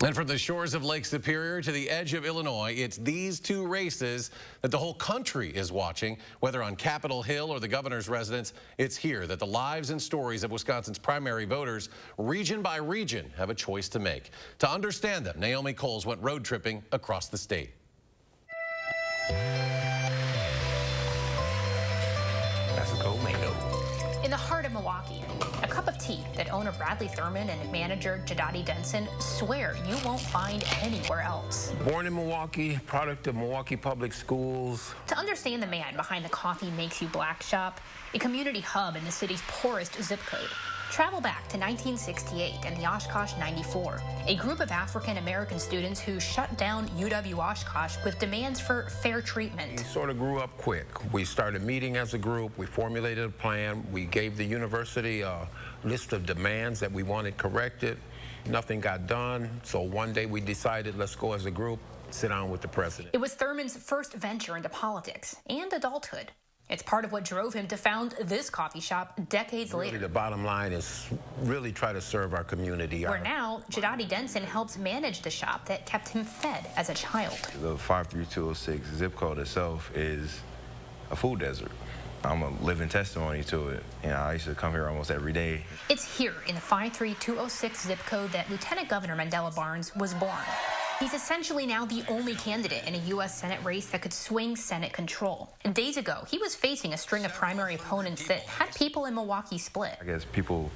And from the shores of Lake Superior to the edge of Illinois, it's these two races that the whole country is watching. Whether on Capitol Hill or the governor's residence, it's here that the lives and stories of Wisconsin's primary voters, region by region, have a choice to make. To understand them, Naomi Kowles went road tripping across the state. That's a gold mango. In the heart of Milwaukee, a cup of tea that owner Bradley Thurman and manager Jadati Denson swear you won't find anywhere else. Born in Milwaukee, product of Milwaukee Public Schools. To understand the man behind the Coffee Makes You Black shop, a community hub in the city's poorest zip code, travel back to 1968 and the Oshkosh 94, a group of African-American students who shut down UW-Oshkosh with demands for fair treatment. We sort of grew up quick. We started meeting as a group. We formulated a plan. We gave the university a list of demands that we wanted corrected. Nothing got done, so one day we decided, let's go as a group, sit down with the president. It was Thurman's first venture into politics and adulthood. It's part of what drove him to found this coffee shop decades later. The bottom line is really try to serve our community. Where now, Jadati Denson helps manage the shop that kept him fed as a child. The 53206 zip code itself is a food desert. I'm a living testimony to it. You know, I used to come here almost every day. It's here in the 53206 zip code that Lieutenant Governor Mandela Barnes was born. He's essentially now the only candidate in a U.S. Senate race that could swing Senate control. And days ago, he was facing a string of primary opponents that had people in Milwaukee split. I guess people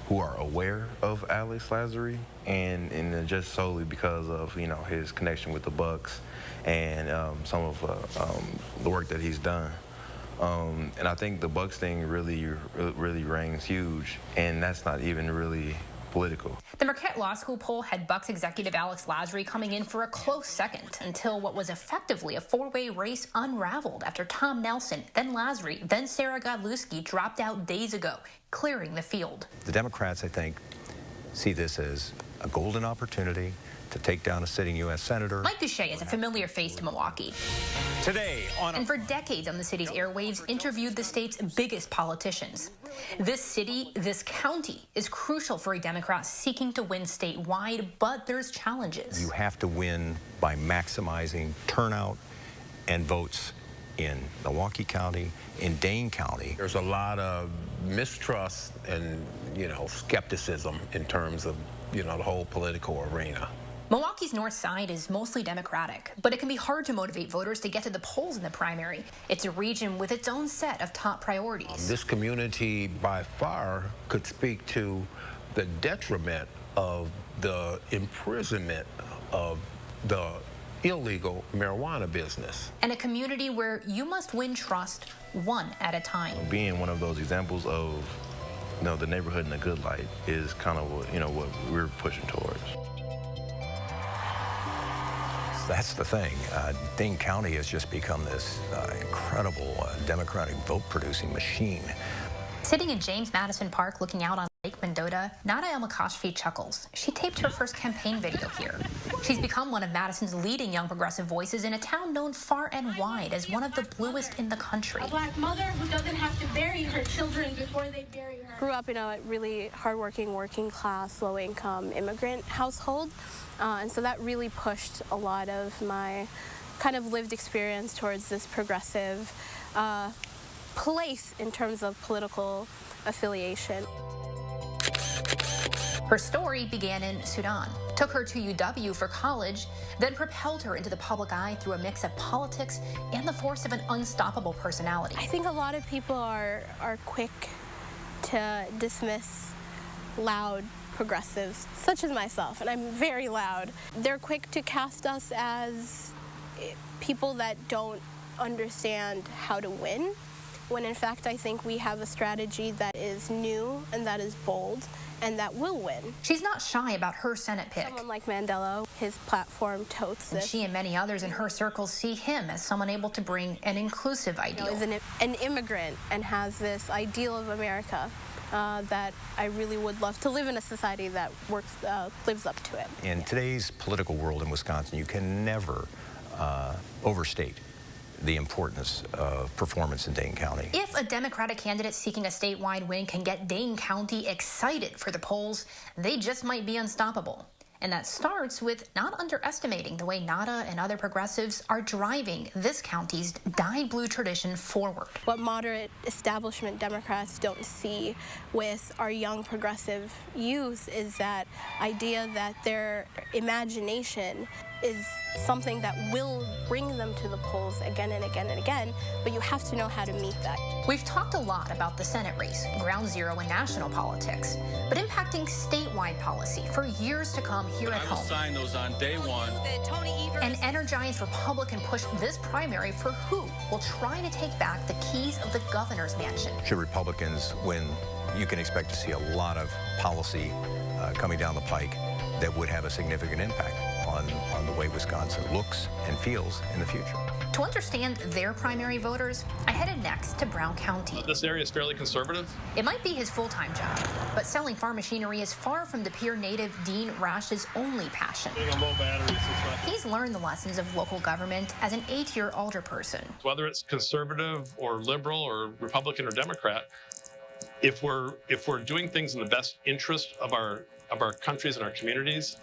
who are aware of Alex Lazary, and just solely because of, you know, his connection with the Bucks and some of the work that he's done. And I think the Bucks thing really rings huge, and that's not even really political. The Marquette Law School poll had Bucks executive Alex Lazary coming in for a close second until what was effectively a four-way race unraveled after Tom Nelson, then Lazary, then Sarah Godlewski dropped out days ago, clearing the field. The Democrats, I think, see this as a golden opportunity to take down a sitting U.S. Senator. Mike Duche is a familiar face to Milwaukee. Today and for decades on the city's airwaves, interviewed the state's biggest politicians. This city, this county, is crucial for a Democrat seeking to win statewide, but there's challenges. You have to win by maximizing turnout and votes in Milwaukee County, in Dane County. There's a lot of mistrust and, you know, skepticism in terms of, you know, the whole political arena. Milwaukee's north side is mostly Democratic, but it can be hard to motivate voters to get to the polls in the primary. It's a region with its own set of top priorities. This community, by far, could speak to the detriment of the imprisonment of the illegal marijuana business. And a community where you must win trust one at a time. Being one of those examples of, you know, the neighborhood in a good light is kind of what, you know, what we're pushing towards. That's the thing. Dane County has just become this incredible Democratic vote-producing machine. Sitting in James Madison Park looking out on Lake Mendota, Nada El-Makashfi chuckles. She taped her first campaign video here. She's become one of Madison's leading young progressive voices in a town known far and wide as one of the bluest in the country. A black mother who doesn't have to bury her children before they bury her. Grew up in a really hardworking, working class, low-income immigrant household. And so that really pushed a lot of my kind of lived experience towards this progressive place in terms of political affiliation. Her story began in Sudan, took her to UW for college, then propelled her into the public eye through a mix of politics and the force of an unstoppable personality. I think a lot of people are quick to dismiss loud progressives, such as myself, and I'm very loud. They're quick to cast us as people that don't understand how to win, when in fact I think we have a strategy that is new and that is bold and that will win. She's not shy about her Senate pick. Someone like Mandela, his platform totes this. And she and many others in her circles see him as someone able to bring an inclusive ideal. You know, is an immigrant and has this ideal of America that I really would love to live in a society that lives up to it. In today's political world in Wisconsin, you can never overstate the importance of performance in Dane County. If a Democratic candidate seeking a statewide win can get Dane County excited for the polls, they just might be unstoppable. And that starts with not underestimating the way Nada and other progressives are driving this county's dyed blue tradition forward. What moderate establishment Democrats don't see with our young progressive youth is that idea that their imagination is something that will bring them to the polls again and again and again, but you have to know how to meet that. We've talked a lot about the Senate race, ground zero in national politics, but impacting statewide policy for years to come here at home. I will sign those on day one. An energized Republican push this primary for who will try to take back the keys of the governor's mansion. Should Republicans win, you can expect to see a lot of policy coming down the pike that would have a significant impact on the way Wisconsin looks and feels in the future. To understand their primary voters, I headed next to Brown County. This area is fairly conservative. It might be his full-time job, but selling farm machinery is far from the Pierre native Dean Rash's only passion. He's learned the lessons of local government as an 8-year alderperson. Whether it's conservative or liberal or Republican or Democrat, if we're doing things in the best interest of our countries and our communities,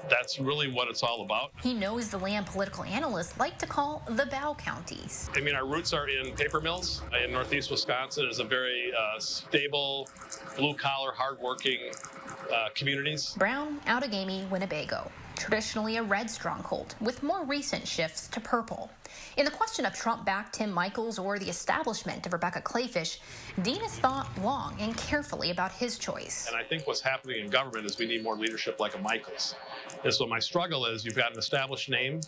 that's really what it's all about. He knows the land political analysts like to call the bow counties. I mean, our roots are in paper mills. In northeast Wisconsin is a very stable, blue-collar, hardworking communities. Brown, Outagamie, Winnebago, traditionally a red stronghold, with more recent shifts to purple. In the question of Trump-backed Tim Michels or the establishment of Rebecca Clayfish, Dean has thought long and carefully about his choice. And I think what's happening in government is we need more leadership like a Michels. And so my struggle is you've got an established name,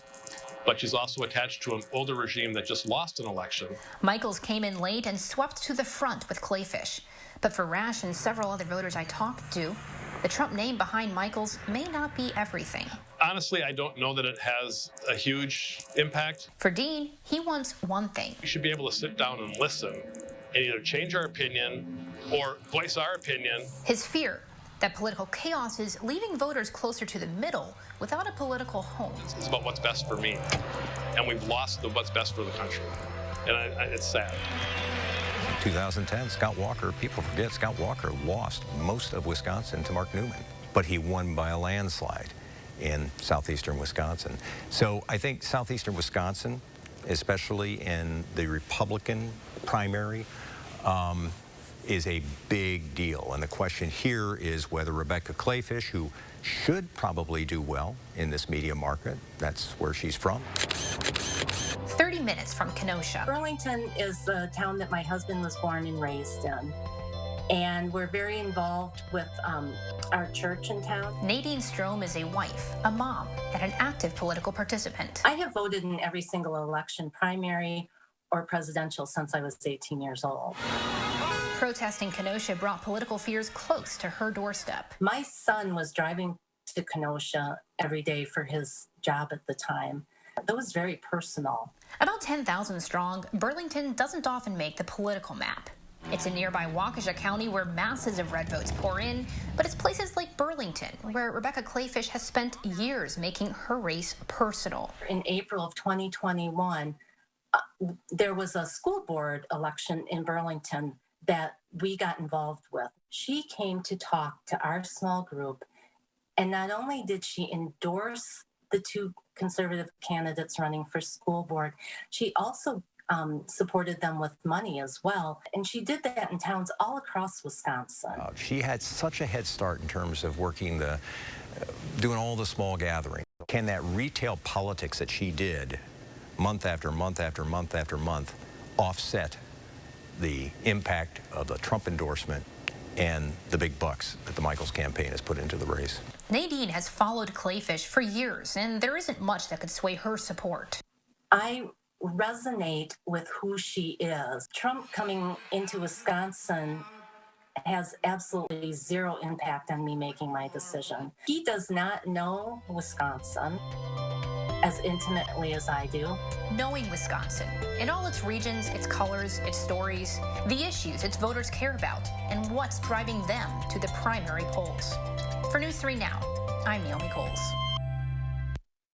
but she's also attached to an older regime that just lost an election. Michels came in late and swept to the front with Clayfish. But for Rash and several other voters I talked to, the Trump name behind Michels may not be everything. Honestly, I don't know that it has a huge impact. For Dean, he wants one thing. We should be able to sit down and listen and either change our opinion or voice our opinion. His fear that political chaos is leaving voters closer to the middle without a political home. It's about what's best for me. And we've lost the what's best for the country. And it's sad. 2010, Scott Walker, people forget Scott Walker lost most of Wisconsin to Mark Newman, but he won by a landslide in southeastern Wisconsin. So I think southeastern Wisconsin, especially in the Republican primary, is a big deal. And the question here is whether Rebecca Clayfish, who should probably do well in this media market, that's where she's from. 30 minutes from Kenosha. Burlington is the town that my husband was born and raised in. And we're very involved with our church in town. Nadine Strom is a wife, a mom, and an active political participant. I have voted in every single election, primary or presidential, since I was 18 years old. Protesting Kenosha brought political fears close to her doorstep. My son was driving to Kenosha every day for his job at the time. That was very personal. About 10,000 strong, Burlington doesn't often make the political map. It's in nearby Waukesha County where masses of red votes pour in, but it's places like Burlington where Rebecca Clayfish has spent years making her race personal. In April of 2021, there was a school board election in Burlington that we got involved with. She came to talk to our small group, and not only did she endorse the two conservative candidates running for school board, she also supported them with money as well. And she did that in towns all across Wisconsin. She had such a head start in terms of working doing all the small gatherings. Can that retail politics that she did month after month after month after month offset the impact of the Trump endorsement and the big bucks that the Michels campaign has put into the race? Nadine has followed Clayfish for years, and there isn't much that could sway her support. I resonate with who she is. Trump coming into Wisconsin has absolutely zero impact on me making my decision. He does not know Wisconsin as intimately as I do. Knowing Wisconsin, in all its regions, its colors, its stories, the issues its voters care about, and what's driving them to the primary polls. For News 3 Now, I'm Naomi Kowles.